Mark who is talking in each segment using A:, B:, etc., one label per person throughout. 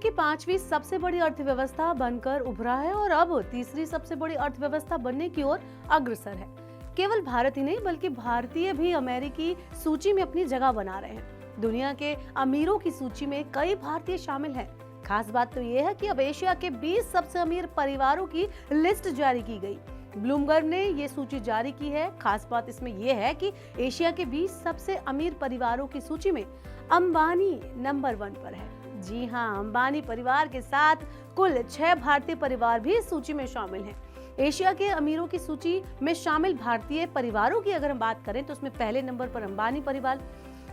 A: की 5वीं सबसे बड़ी अर्थव्यवस्था बनकर उभरा है और अब तीसरी सबसे बड़ी अर्थव्यवस्था बनने की ओर अग्रसर है। केवल भारत ही नहीं बल्कि भारतीय भी अमेरिकी सूची में अपनी जगह बना रहे हैं। दुनिया के अमीरों की सूची में कई भारतीय शामिल हैं। खास बात तो ये है कि अब एशिया के 20 सबसे अमीर परिवारों की लिस्ट जारी की गई। ब्लूमबर्ग ने ये सूची जारी की है। खास बात इसमें यह है कि एशिया के 20 सबसे अमीर परिवारों की सूची में अंबानी नंबर 1 पर है। जी हाँ, अंबानी परिवार के साथ कुल 6 भारतीय परिवार भी इस सूची में शामिल हैं। एशिया के अमीरों की सूची में शामिल भारतीय परिवारों की अगर हम बात करें तो उसमें पहले नंबर पर अंबानी परिवार,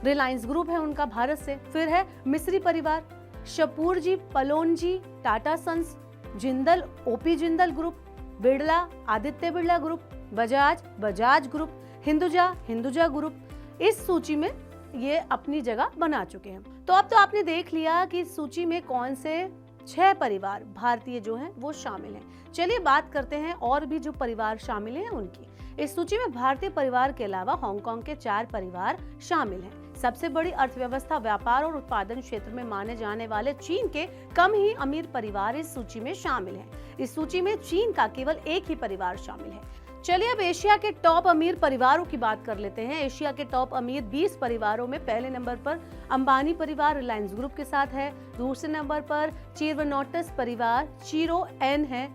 A: रिलायंस ग्रुप है उनका भारत से, फिर है मिस्री परिवार, Shapoorji, Pallonji, Tata sons, Jindal, OP Jindal group, Birla, Aditya Birla group, Bajaj group, Hinduja group इस सूची में ये अपनी जगह बना चुके हैं। तो अब तो आपने देख लिया कि इस सूची में कौन से 6 परिवार भारतीय जो हैं वो शामिल हैं। चलिए बात करते हैं और भी जो परिवार शामिल हैं उनकी। इस सूची में भारतीय परिवार के अलावा हांगकांग के 4 परिवार शामिल हैं। सबसे बड़ी अर्थव्यवस्था व्यापार और उत्पादन क्षेत्र में माने जाने वाले चीन के कम ही अमीर परिवार इस सूची में शामिल हैं। इस सूची में चीन का केवल एक ही परिवार शामिल है। चलिए अब एशिया के टॉप अमीर परिवारों की बात कर लेते हैं। एशिया के टॉप अमीर 20 परिवारों में पहले नंबर पर अंबानी परिवार रिलायंस ग्रुप के साथ है। दूसरे नंबर पर चिरवनोटस परिवार चिरो एन है।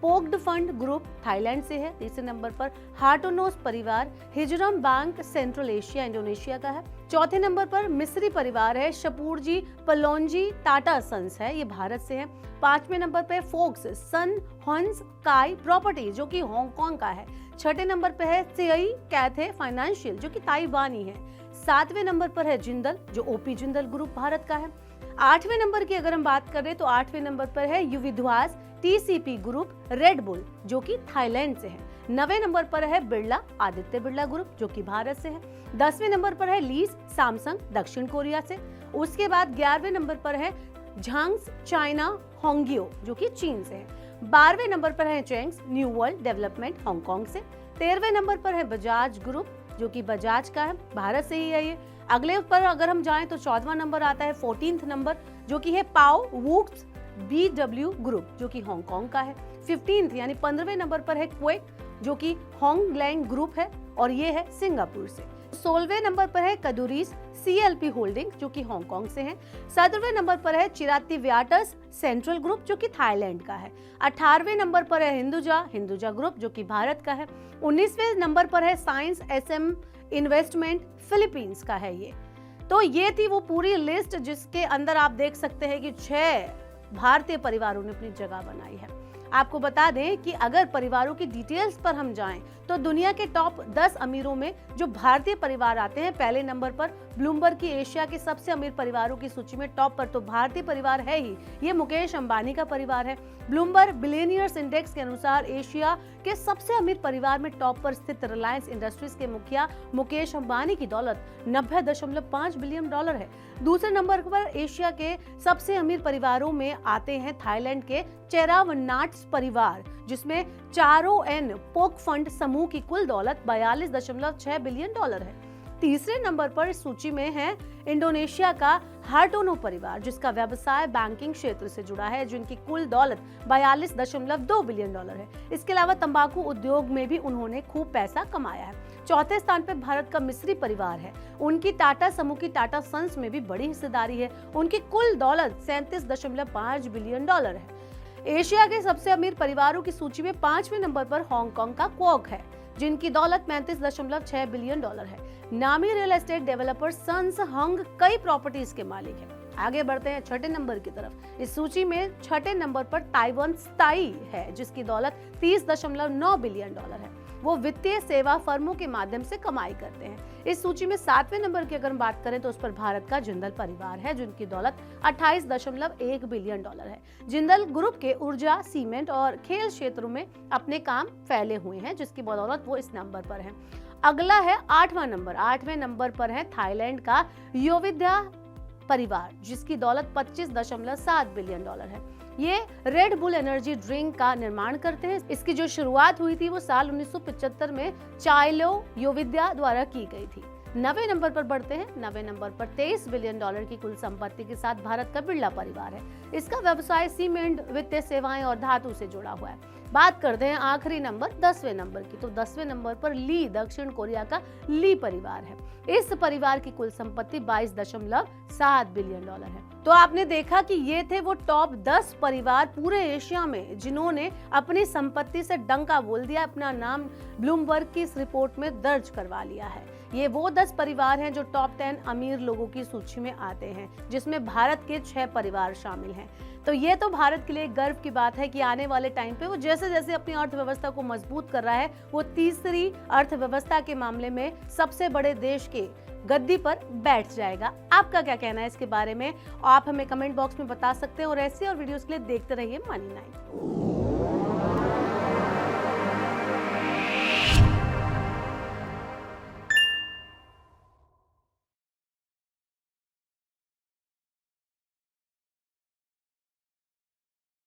A: पोक्ड फंड ग्रुप थाईलैंड से है। तीसरे नंबर पर हार्टोनोस परिवार हिजरम बैंक सेंट्रल एशिया इंडोनेशिया का है। चौथे नंबर पर मिस्री परिवार है। शपूरजी, पलोनजी, टाटा सन्स है, ये भारत से है। 5वें नंबर पे फोक्स सन हॉन्स काई प्रॉपर्टी जो कि हांगकांग का है। 6ठे नंबर पे है सियाई कैथे फाइनेंशियल जो कि ताइवानी है। 7वें नंबर पर है जिंदल जो ओपी जिंदल ग्रुप भारत का है। 8वें नंबर की अगर हम बात करें तो 8वें नंबर पर है युविध्वास टीसीपी ग्रुप रेड बुल जो कि थाईलैंड से है। 9वें नंबर पर है बिरला आदित्य बिरला ग्रुप जो कि भारत से है। 10वें नंबर पर है लीज सैमसंग दक्षिण कोरिया से। उसके बाद 11वें नंबर पर है झांग्स चाइना होंगियो जो कि चीन से है। 12वें नंबर पर है चेंग्स न्यू वर्ल्ड डेवलपमेंट हांगकांग से। 13वें नंबर पर है बजाज ग्रुप जो कि बजाज का है, भारत से ही है ये। अगले पर अगर हम जाएं तो 14वां नंबर आता है 14th नंबर जो कि है पाओ वुक्स बीडब्ल्यू ग्रुप जो कि हांगकांग का है। 15th यानी 15वें नंबर पर है क्वेक जो कि होंगलैंग ग्रुप है और ये है सिंगापुर से। 16वें नंबर पर है कदुरीज सीएलपी होल्डिंग जो कि हांगकांग से है। 17वें नंबर पर है चिराती व्याटस सेंट्रल ग्रुप जो कि थाईलैंड का है। 18वें नंबर पर है हिंदुजा ग्रुप जो कि भारत का है। 19वें नंबर पर है साइंस एसएम इन्वेस्टमेंट फिलीपींस का है ये। तो ये थी वो पूरी लिस्ट जिसके अंदर आप देख सकते हैं कि 6 भारतीय परिवारों ने अपनी जगह बनाई है। आपको बता दें कि अगर परिवारों की डिटेल्स पर हम जाएं तो दुनिया के टॉप 10 अमीरों में जो भारतीय परिवार आते हैं, पहले नंबर पर ब्लूमबर्ग की एशिया के सबसे अमीर परिवारों की सूची में टॉप पर तो भारतीय परिवार है ही, ये मुकेश अंबानी का परिवार है। ब्लूमबर्ग बिलियनियर्स इंडेक्स के अनुसार एशिया के सबसे अमीर परिवार में टॉप पर स्थित रिलायंस इंडस्ट्रीज के मुखिया मुकेश अंबानी की दौलत 90.5 बिलियन डॉलर है। दूसरे नंबर पर एशिया के सबसे अमीर परिवारों में आते हैं थाईलैंड के चेरावन्नाट्स परिवार जिसमें चारों एन पोक फंड समूह की कुल दौलत 42.6 बिलियन डॉलर है। तीसरे नंबर पर इस सूची में है इंडोनेशिया का हार्टोनो परिवार जिसका व्यवसाय बैंकिंग क्षेत्र से जुड़ा है, जिनकी कुल दौलत 42.2 बिलियन डॉलर है। इसके अलावा तंबाकू उद्योग में भी उन्होंने खूब पैसा कमाया है। चौथे स्थान पर भारत का मिस्री परिवार है। उनकी टाटा समूह की टाटा सन्स में भी बड़ी हिस्सेदारी है। उनकी कुल दौलत 37.5 बिलियन डॉलर है। एशिया के सबसे अमीर परिवारों की सूची में 5वें नंबर पर हांगकांग का क्वॉक है जिनकी दौलत 35.6 बिलियन डॉलर है। नामी रियल एस्टेट डेवलपर सन्स हंग कई प्रॉपर्टीज के मालिक है। आगे बढ़ते हैं 6ठे नंबर की तरफ। इस सूची में 6ठे नंबर पर ताइवान स्ताई है जिसकी दौलत 30.9 बिलियन डॉलर है। वो वित्तीय सेवा फर्मों के माध्यम से कमाई करते हैं। इस सूची में 7वें नंबर की अगर हम बात करें तो उस पर भारत का जिंदल परिवार है जिनकी दौलत 28.1 बिलियन डॉलर है। जिंदल ग्रुप के ऊर्जा, सीमेंट और खेल क्षेत्रों में अपने काम फैले हुए हैं जिसकी बदौलत वो इस नंबर पर है। अगला है 8वां नंबर। 8वें नंबर पर है थाईलैंड का योविध्या परिवार जिसकी दौलत 25.7 बिलियन डॉलर है। ये रेड बुल एनर्जी ड्रिंक का निर्माण करते हैं। इसकी जो शुरुआत हुई थी वो साल 1975 में चाइलो योविद्या द्वारा की गई थी। 9वें नंबर पर बढ़ते हैं। 9वें नंबर पर $23 बिलियन की कुल संपत्ति के साथ भारत का बिरला परिवार है। इसका व्यवसाय सीमेंट, वित्तीय सेवाएं और धातु से जुड़ा हुआ है। बात करते हैं आखिरी नंबर 10वें नंबर की, तो 10वें नंबर पर ली, दक्षिण कोरिया का ली परिवार है। इस परिवार की कुल संपत्ति $22.7 बिलियन है। तो आपने देखा कि ये थे वो टॉप 10 परिवार पूरे एशिया में जिन्होंने अपनी संपत्ति से डंका बोल दिया, अपना नाम ब्लूमबर्ग की इस रिपोर्ट में दर्ज करवा लिया है। ये वो 10 परिवार हैं जो टॉप 10 अमीर लोगों की सूची में आते हैं, जिसमें भारत के 6 परिवार शामिल हैं। तो ये तो भारत के लिए गर्व की बात है कि आने वाले टाइम पे वो जैसे जैसे अपनी अर्थव्यवस्था को मजबूत कर रहा है, वो तीसरी अर्थव्यवस्था के मामले में सबसे बड़े देश के गद्दी पर बैठ जाएगा। आपका क्या कहना है इसके बारे में? आप हमें कमेंट बॉक्स में बता सकते हैं और ऐसी और वीडियोस के लिए देखते रहिए मनी 9।